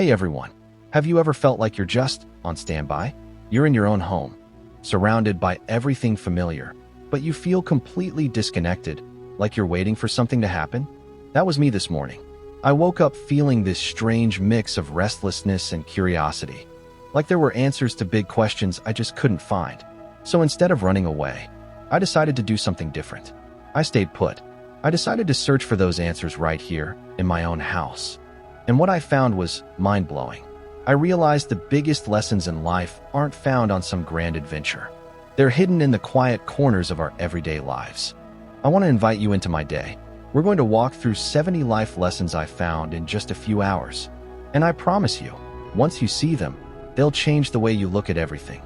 Hey everyone, have you ever felt like you're just on standby? You're in your own home, surrounded by everything familiar, but you feel completely disconnected, like you're waiting for something to happen? That was me this morning. I woke up feeling this strange mix of restlessness and curiosity, like there were answers to big questions I just couldn't find. So instead of running away, I decided to do something different. I stayed put. I decided to search for those answers right here in my own house. And what I found was mind-blowing. I realized the biggest lessons in life aren't found on some grand adventure. They're hidden in the quiet corners of our everyday lives. I want to invite you into my day. We're going to walk through 70 life lessons I found in just a few hours. And I promise you, once you see them, they'll change the way you look at everything.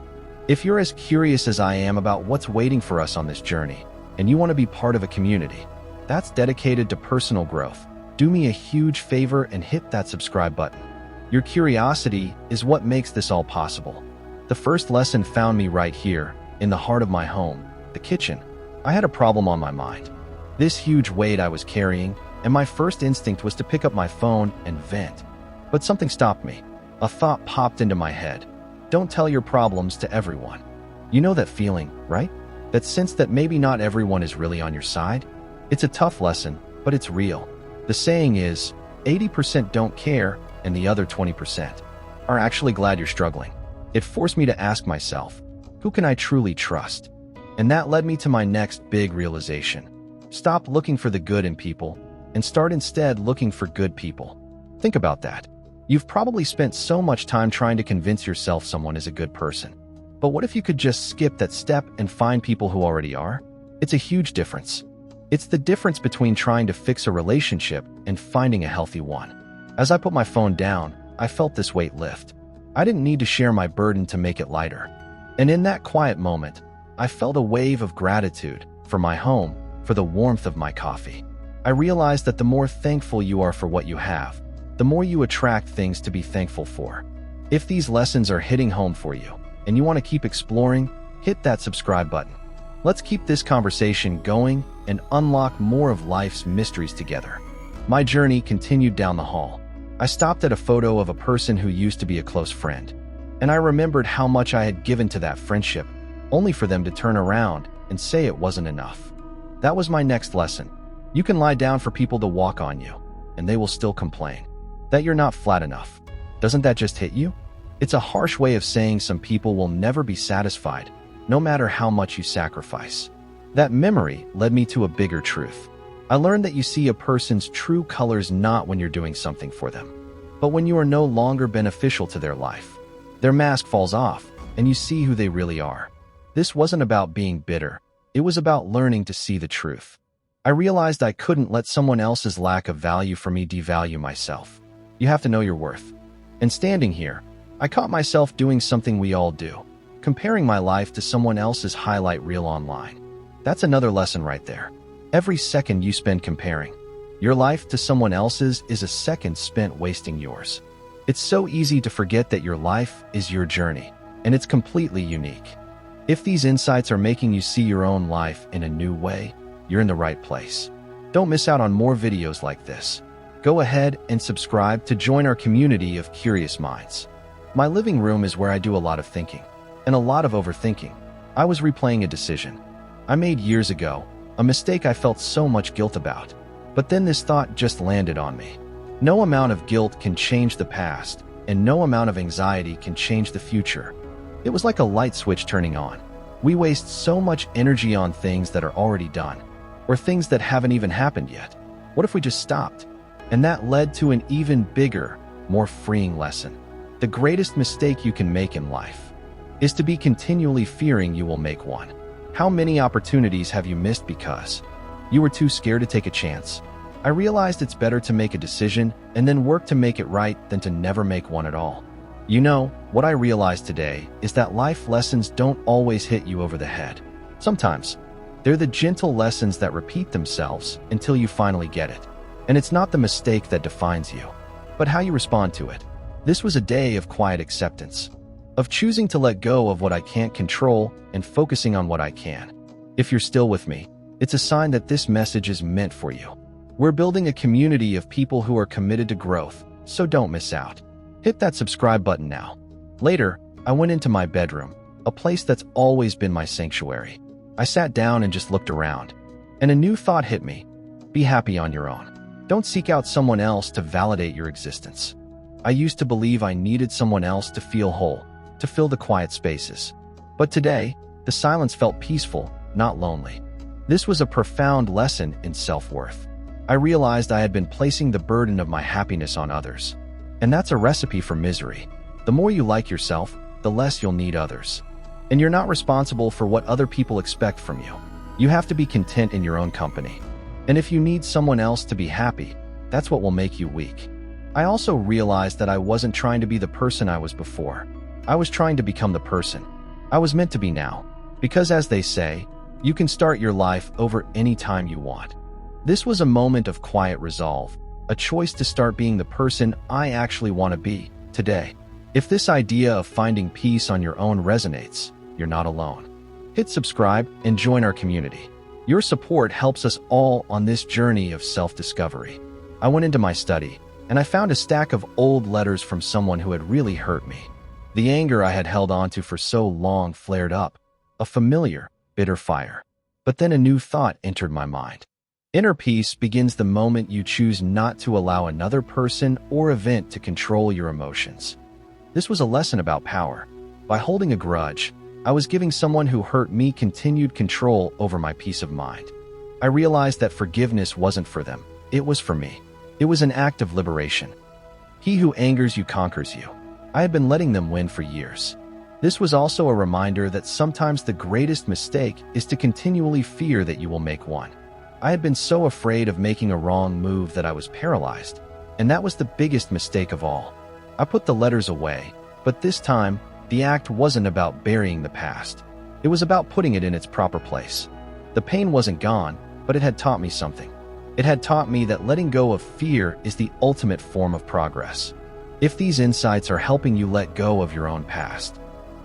If you're as curious as I am about what's waiting for us on this journey, and you want to be part of a community that's dedicated to personal growth, do me a huge favor and hit that subscribe button. Your curiosity is what makes this all possible. The first lesson found me right here, in the heart of my home, the kitchen. I had a problem on my mind. This huge weight I was carrying, and my first instinct was to pick up my phone and vent. But something stopped me. A thought popped into my head. Don't tell your problems to everyone. You know that feeling, right? That sense that maybe not everyone is really on your side? It's a tough lesson, but it's real. The saying is, 80% don't care, and the other 20% are actually glad you're struggling. It forced me to ask myself, who can I truly trust? And that led me to my next big realization. Stop looking for the good in people, and start instead looking for good people. Think about that. You've probably spent so much time trying to convince yourself someone is a good person. But what if you could just skip that step and find people who already are? It's a huge difference. It's the difference between trying to fix a relationship and finding a healthy one. As I put my phone down, I felt this weight lift. I didn't need to share my burden to make it lighter. And in that quiet moment, I felt a wave of gratitude for my home, for the warmth of my coffee. I realized that the more thankful you are for what you have, the more you attract things to be thankful for. If these lessons are hitting home for you, and you want to keep exploring, hit that subscribe button. Let's keep this conversation going and unlock more of life's mysteries together. My journey continued down the hall. I stopped at a photo of a person who used to be a close friend, and I remembered how much I had given to that friendship, only for them to turn around and say it wasn't enough. That was my next lesson. You can lie down for people to walk on you, and they will still complain that you're not flat enough. Doesn't that just hit you? It's a harsh way of saying some people will never be satisfied, no matter how much you sacrifice. That memory led me to a bigger truth. I learned that you see a person's true colors not when you're doing something for them, but when you are no longer beneficial to their life. Their mask falls off, and you see who they really are. This wasn't about being bitter. It was about learning to see the truth. I realized I couldn't let someone else's lack of value for me devalue myself. You have to know your worth. And standing here, I caught myself doing something we all do, comparing my life to someone else's highlight reel online. That's another lesson right there. Every second you spend comparing your life to someone else's is a second spent wasting yours. It's so easy to forget that your life is your journey, and it's completely unique. If these insights are making you see your own life in a new way, you're in the right place. Don't miss out on more videos like this. Go ahead and subscribe to join our community of curious minds. My living room is where I do a lot of thinking, and a lot of overthinking. I was replaying a decision I made years ago, a mistake I felt so much guilt about. But then this thought just landed on me. No amount of guilt can change the past, and no amount of anxiety can change the future. It was like a light switch turning on. We waste so much energy on things that are already done, or things that haven't even happened yet. What if we just stopped? And that led to an even bigger, more freeing lesson. The greatest mistake you can make in life is to be continually fearing you will make one. How many opportunities have you missed because you were too scared to take a chance? I realized it's better to make a decision and then work to make it right than to never make one at all. You know, what I realized today is that life lessons don't always hit you over the head. Sometimes, they're the gentle lessons that repeat themselves until you finally get it. And it's not the mistake that defines you, but how you respond to it. This was a day of quiet acceptance, of choosing to let go of what I can't control and focusing on what I can. If you're still with me, it's a sign that this message is meant for you. We're building a community of people who are committed to growth, so don't miss out. Hit that subscribe button now. Later, I went into my bedroom, a place that's always been my sanctuary. I sat down and just looked around, and a new thought hit me. Be happy on your own. Don't seek out someone else to validate your existence. I used to believe I needed someone else to feel whole, to fill the quiet spaces. But today, the silence felt peaceful, not lonely. This was a profound lesson in self-worth. I realized I had been placing the burden of my happiness on others. And that's a recipe for misery. The more you like yourself, the less you'll need others. And you're not responsible for what other people expect from you. You have to be content in your own company. And if you need someone else to be happy, that's what will make you weak. I also realized that I wasn't trying to be the person I was before. I was trying to become the person I was meant to be now. Because as they say, you can start your life over any time you want. This was a moment of quiet resolve, a choice to start being the person I actually want to be today. If this idea of finding peace on your own resonates, you're not alone. Hit subscribe and join our community. Your support helps us all on this journey of self-discovery. I went into my study, and I found a stack of old letters from someone who had really hurt me. The anger I had held onto for so long flared up, a familiar, bitter fire. But then a new thought entered my mind. Inner peace begins the moment you choose not to allow another person or event to control your emotions. This was a lesson about power. By holding a grudge, I was giving someone who hurt me continued control over my peace of mind. I realized that forgiveness wasn't for them, it was for me. It was an act of liberation. He who angers you conquers you. I had been letting them win for years. This was also a reminder that sometimes the greatest mistake is to continually fear that you will make one. I had been so afraid of making a wrong move that I was paralyzed, and that was the biggest mistake of all. I put the letters away, but this time, the act wasn't about burying the past. It was about putting it in its proper place. The pain wasn't gone, but it had taught me something. It had taught me that letting go of fear is the ultimate form of progress. If these insights are helping you let go of your own past,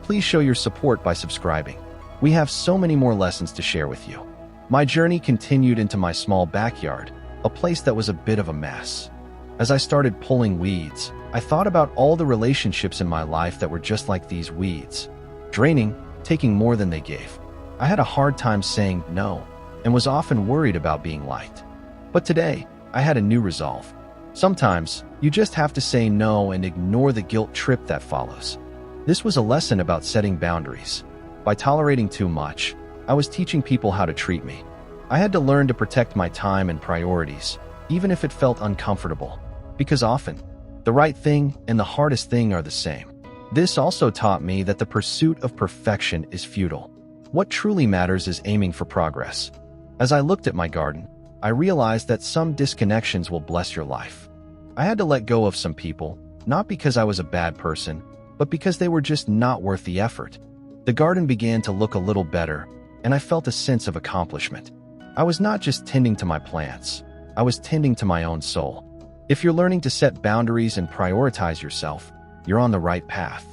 please show your support by subscribing. We have so many more lessons to share with you. My journey continued into my small backyard, a place that was a bit of a mess. As I started pulling weeds, I thought about all the relationships in my life that were just like these weeds. Draining, taking more than they gave. I had a hard time saying no, and was often worried about being liked. But today, I had a new resolve. Sometimes, you just have to say no and ignore the guilt trip that follows. This was a lesson about setting boundaries. By tolerating too much, I was teaching people how to treat me. I had to learn to protect my time and priorities, even if it felt uncomfortable. Because often, the right thing and the hardest thing are the same. This also taught me that the pursuit of perfection is futile. What truly matters is aiming for progress. As I looked at my garden, I realized that some disconnections will bless your life. I had to let go of some people, not because I was a bad person, but because they were just not worth the effort. The garden began to look a little better, and I felt a sense of accomplishment. I was not just tending to my plants, I was tending to my own soul. If you're learning to set boundaries and prioritize yourself, you're on the right path.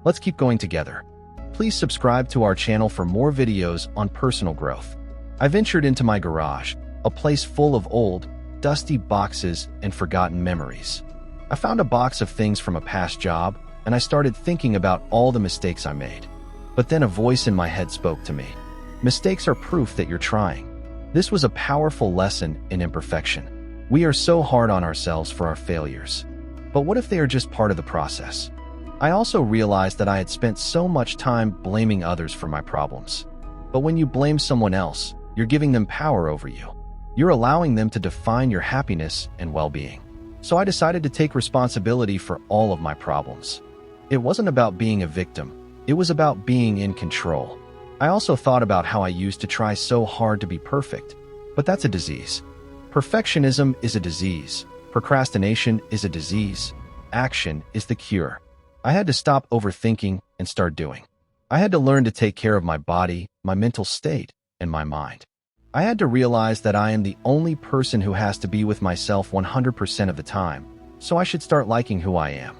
Let's keep going together. Please subscribe to our channel for more videos on personal growth. I ventured into my garage, a place full of old, dusty boxes and forgotten memories. I found a box of things from a past job, and I started thinking about all the mistakes I made. But then a voice in my head spoke to me. Mistakes are proof that you're trying. This was a powerful lesson in imperfection. We are so hard on ourselves for our failures. But what if they are just part of the process? I also realized that I had spent so much time blaming others for my problems. But when you blame someone else, you're giving them power over you. You're allowing them to define your happiness and well-being. So I decided to take responsibility for all of my problems. It wasn't about being a victim. It was about being in control. I also thought about how I used to try so hard to be perfect. But that's a disease. Perfectionism is a disease. Procrastination is a disease. Action is the cure. I had to stop overthinking and start doing. I had to learn to take care of my body, my mental state, and my mind. I had to realize that I am the only person who has to be with myself 100% of the time, so I should start liking who I am.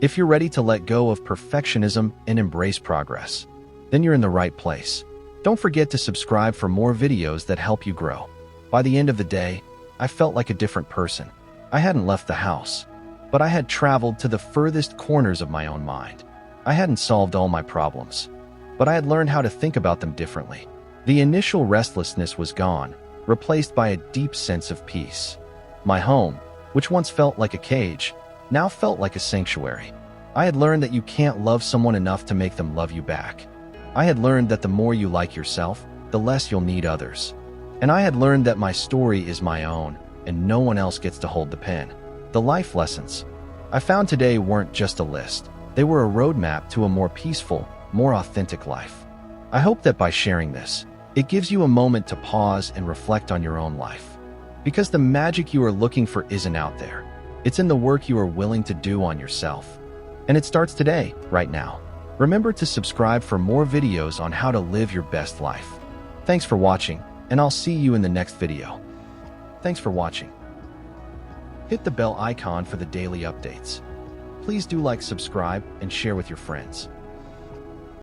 If you're ready to let go of perfectionism and embrace progress, then you're in the right place. Don't forget to subscribe for more videos that help you grow. By the end of the day, I felt like a different person. I hadn't left the house. but I had traveled to the furthest corners of my own mind. I hadn't solved all my problems, but I had learned how to think about them differently. The initial restlessness was gone, replaced by a deep sense of peace. My home, which once felt like a cage, now felt like a sanctuary. I had learned that you can't love someone enough to make them love you back. I had learned that the more you like yourself, the less you'll need others. And I had learned that my story is my own, and no one else gets to hold the pen. The life lessons I found today weren't just a list. They were a roadmap to a more peaceful, more authentic life. I hope that by sharing this, it gives you a moment to pause and reflect on your own life. Because the magic you are looking for isn't out there. It's in the work you are willing to do on yourself. And it starts today, right now. Remember to subscribe for more videos on how to live your best life. Thanks for watching, and I'll see you in the next video. Thanks for watching. Hit the bell icon for the daily updates. Please do like, subscribe, and share with your friends.